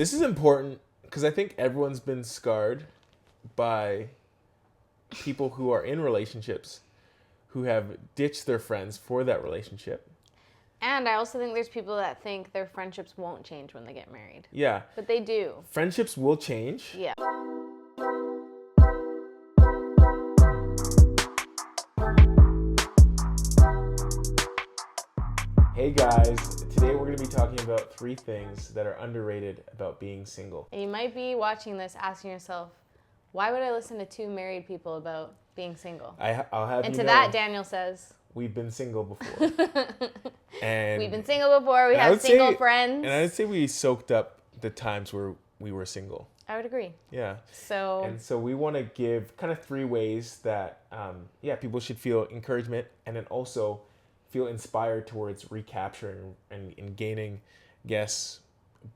This is important because I think everyone's been scarred by people who are in relationships who have ditched their friends for that relationship. And I also think there's people that think their friendships won't change when they get married. Yeah. But they do. Friendships will change. Yeah. Hey guys, today we're going to be talking about 3 things that are underrated about being single. And you might be watching this asking yourself, why would I listen to 2 married people about being single? I'll have And you to know, that, Daniel says, we've been single before. And we've been single before, we have single friends. And I would say we soaked up the times where we were single. I would agree. Yeah. So we want to give kind of 3 ways that, people should feel encouragement and then also feel inspired towards recapturing and gaining,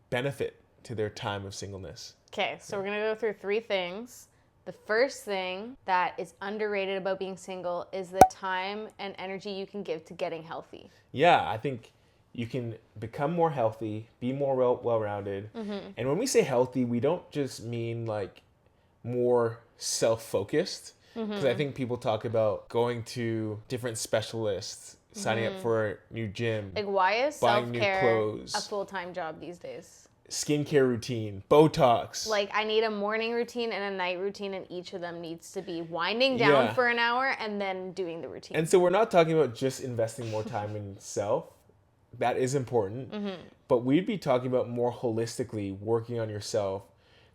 benefit to their time of singleness. Okay, so we're going to go through 3 things. The first thing that is underrated about being single is the time and energy you can give to getting healthy. Yeah, I think you can become more healthy, be more well-rounded. Mm-hmm. And when we say healthy, we don't just mean like more self-focused. Because I think people talk about going to different specialists, signing up for a new gym. Like, why is buying new self-care clothes, a full-time job these days? skincare routine, Botox. Like, I need a morning routine and a night routine, and each of them needs to be winding down for an hour and then doing the routine. And so we're not talking about just investing more time in self. That is important. But we'd be talking about more holistically working on yourself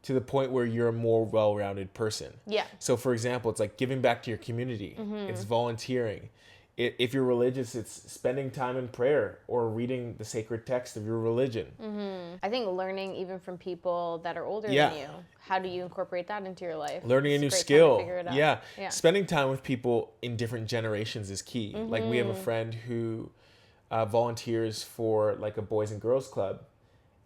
to the point where you're a more well-rounded person. Yeah. So, for example, it's like giving back to your community. It's volunteering. If you're religious, it's spending time in prayer or reading the sacred text of your religion. I think learning even from people that are older than you. How do you incorporate that into your life? Learning a new skill. Yeah. Spending time with people in different generations is key. Like, we have a friend who volunteers for like a boys and girls club,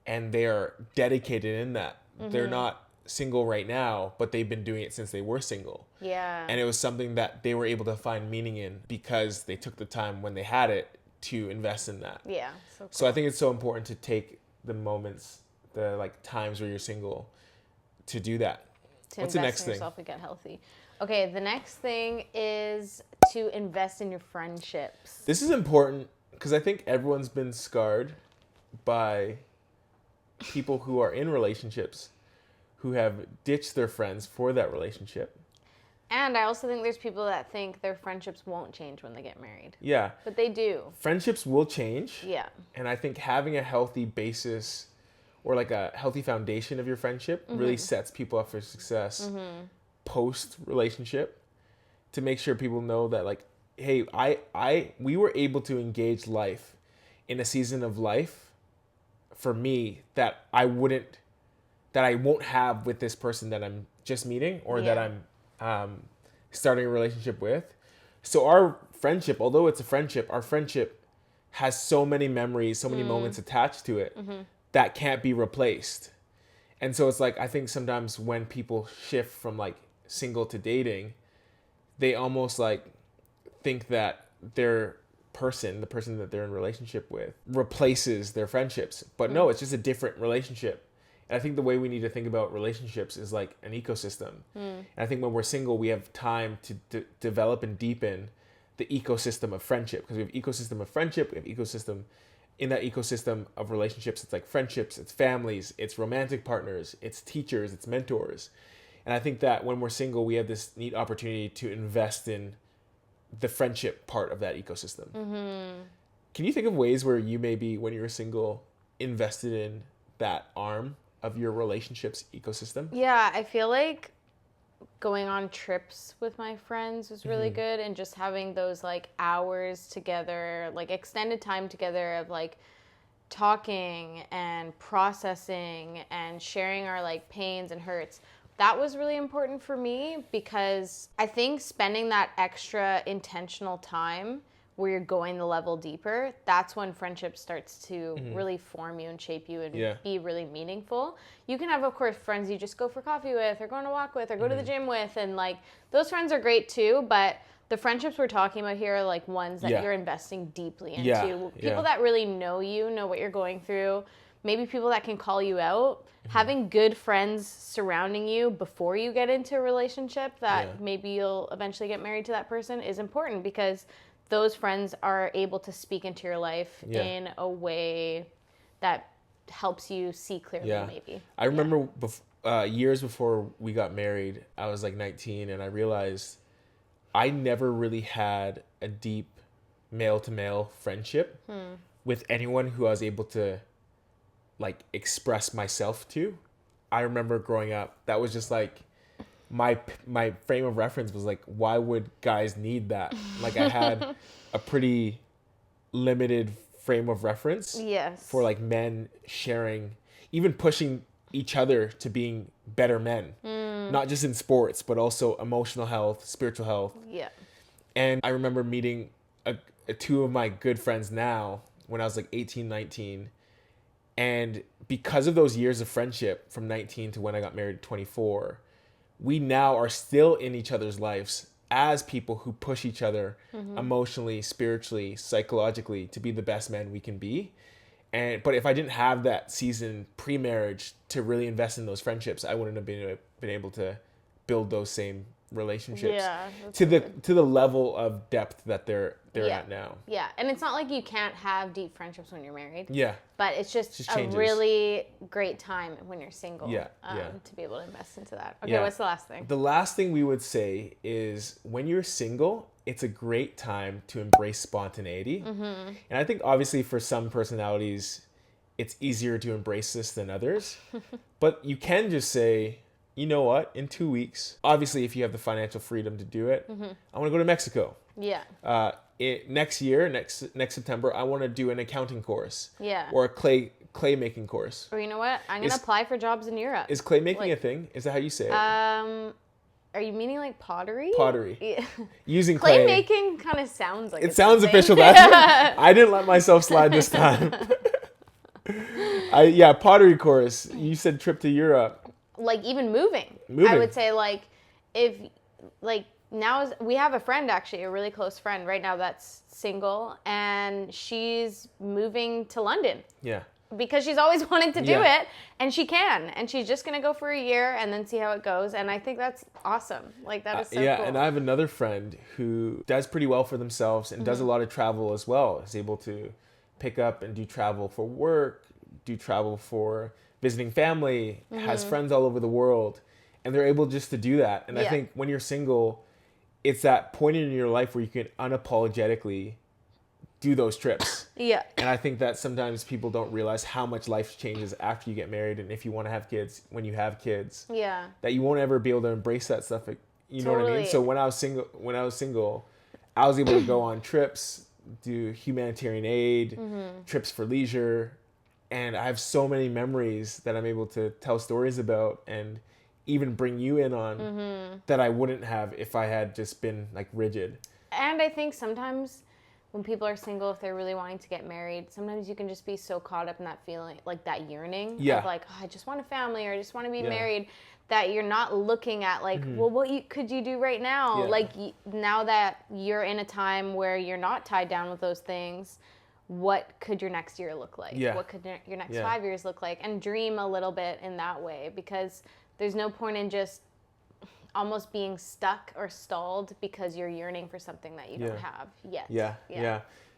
and they are dedicated in that. They're not single right now, but they've been doing it since they were single. Yeah. And it was something that they were able to find meaning in because they took the time when they had it to invest in that. Yeah. So cool. So I think it's so important to take the moments, the like times where you're single, to do that. What's the next thing? Yourself and get healthy. Okay, the next thing is to invest in your friendships. This is important because I think everyone's been scarred by people who are in relationships who have ditched their friends for that relationship. And I also think there's people that think their friendships won't change when they get married. Yeah. But they do. Friendships will change. Yeah. And I think having a healthy basis or like a healthy foundation of your friendship really sets people up for success post-relationship, to make sure people know that like, hey, we were able to engage life in a season of life for me that I won't have with this person that I'm just meeting or that I'm starting a relationship with. So our friendship, although it's a friendship, our friendship has so many memories, so many moments attached to it that can't be replaced. And so it's like, I think sometimes when people shift from like single to dating, they almost like think that the person that they're in a relationship with replaces their friendships. But no, it's just a different relationship. And I think the way we need to think about relationships is like an ecosystem. And I think when we're single, we have time to develop and deepen the ecosystem of friendship. Because we have ecosystem of friendship, we have ecosystem. In that ecosystem of relationships, it's like friendships, it's families, it's romantic partners, it's teachers, it's mentors. And I think that when we're single, we have this neat opportunity to invest in the friendship part of that ecosystem. Can you think of ways where you maybe, when you were single, invested in that arm of your relationships ecosystem? Yeah, I feel like going on trips with my friends was really good, and just having those like hours together, like extended time together of like talking and processing and sharing our like pains and hurts. That was really important for me, because I think spending that extra intentional time where you're going the level deeper, that's when friendship starts to really form you and shape you and be really meaningful. You can have, of course, friends you just go for coffee with or go on a walk with or go to the gym with, and like those friends are great too, but the friendships we're talking about here are like ones that you're investing deeply into. People that really know you, know what you're going through, maybe people that can call you out. Having good friends surrounding you before you get into a relationship that maybe you'll eventually get married to that person is important, because those friends are able to speak into your life in a way that helps you see clearly, maybe. I remember years before we got married, I was like 19, and I realized I never really had a deep male-to-male friendship with anyone who I was able to like express myself to. I remember growing up, that was just like my frame of reference was like, why would guys need that? Like I had a pretty limited frame of reference for like men sharing, even pushing each other to being better men, not just in sports, but also emotional health, spiritual health. Yeah. And I remember meeting two of my good friends now when I was like 18, 19. And because of those years of friendship from 19 to when I got married at 24, we now are still in each other's lives as people who push each other emotionally, spiritually, psychologically to be the best men we can be. But if I didn't have that season pre-marriage to really invest in those friendships, I wouldn't have been able to build those same relationships to the level of depth that they're at now. Yeah, and it's not like you can't have deep friendships when you're married. Yeah. But it's just a really great time when you're single to be able to invest into that. Okay, what's the last thing? The last thing we would say is when you're single, it's a great time to embrace spontaneity. And I think obviously for some personalities, it's easier to embrace this than others. But you can just say, you know what, in 2 weeks, obviously if you have the financial freedom to do it, I want to go to Mexico. Yeah. Next September, I want to do an accounting course. Yeah. Or a clay making course. Or you know what, I'm going to apply for jobs in Europe. Is clay making a thing? Is that how you say it? Are you meaning like pottery? Pottery. Yeah. Using clay. Clay making kind of sounds like it sounds official. I didn't let myself slide this time. Pottery course. You said trip to Europe. Like even moving. I would say like if like now we have a friend, actually a really close friend right now that's single, and she's moving to London. Yeah. Because she's always wanted to do it, and she can, and she's just gonna go for a year and then see how it goes. And I think that's awesome. Like that is so cool. And I have another friend who does pretty well for themselves and does a lot of travel as well. Is able to pick up and do travel for work, do travel for visiting family, has friends all over the world, and they're able just to do that. And I think when you're single, it's that point in your life where you can unapologetically do those trips. Yeah. And I think that sometimes people don't realize how much life changes after you get married, and if you want to have kids, when you have kids. Yeah. That you won't ever be able to embrace that stuff. You know what I mean? So when I was single, I was able to go on trips, do humanitarian aid, trips for leisure. And I have so many memories that I'm able to tell stories about and even bring you in on that I wouldn't have if I had just been like rigid. And I think sometimes when people are single, if they're really wanting to get married, sometimes you can just be so caught up in that feeling, like that yearning of like, oh, I just want a family or I just want to be married, that you're not looking at like, well, what could you do right now? Yeah. Like now that you're in a time where you're not tied down with those things, what could your next year look like? Yeah. What could your next 5 years look like? And dream a little bit in that way, because there's no point in just almost being stuck or stalled because you're yearning for something that you don't have yet.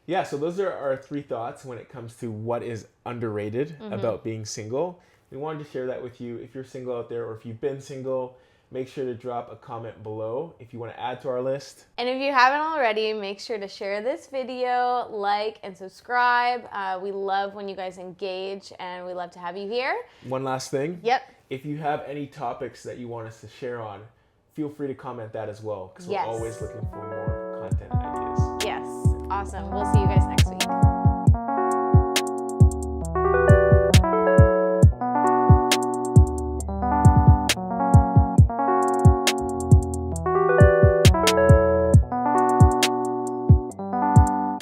Yeah, so those are our 3 thoughts when it comes to what is underrated about being single. We wanted to share that with you. If you're single out there, or if you've been single, make sure to drop a comment below if you want to add to our list. And if you haven't already, make sure to share this video, like, and subscribe. We love when you guys engage, and we love to have you here. One last thing. Yep. If you have any topics that you want us to share on, feel free to comment that as well, because we're always looking for more content ideas. Yes. Awesome. We'll see you guys next time.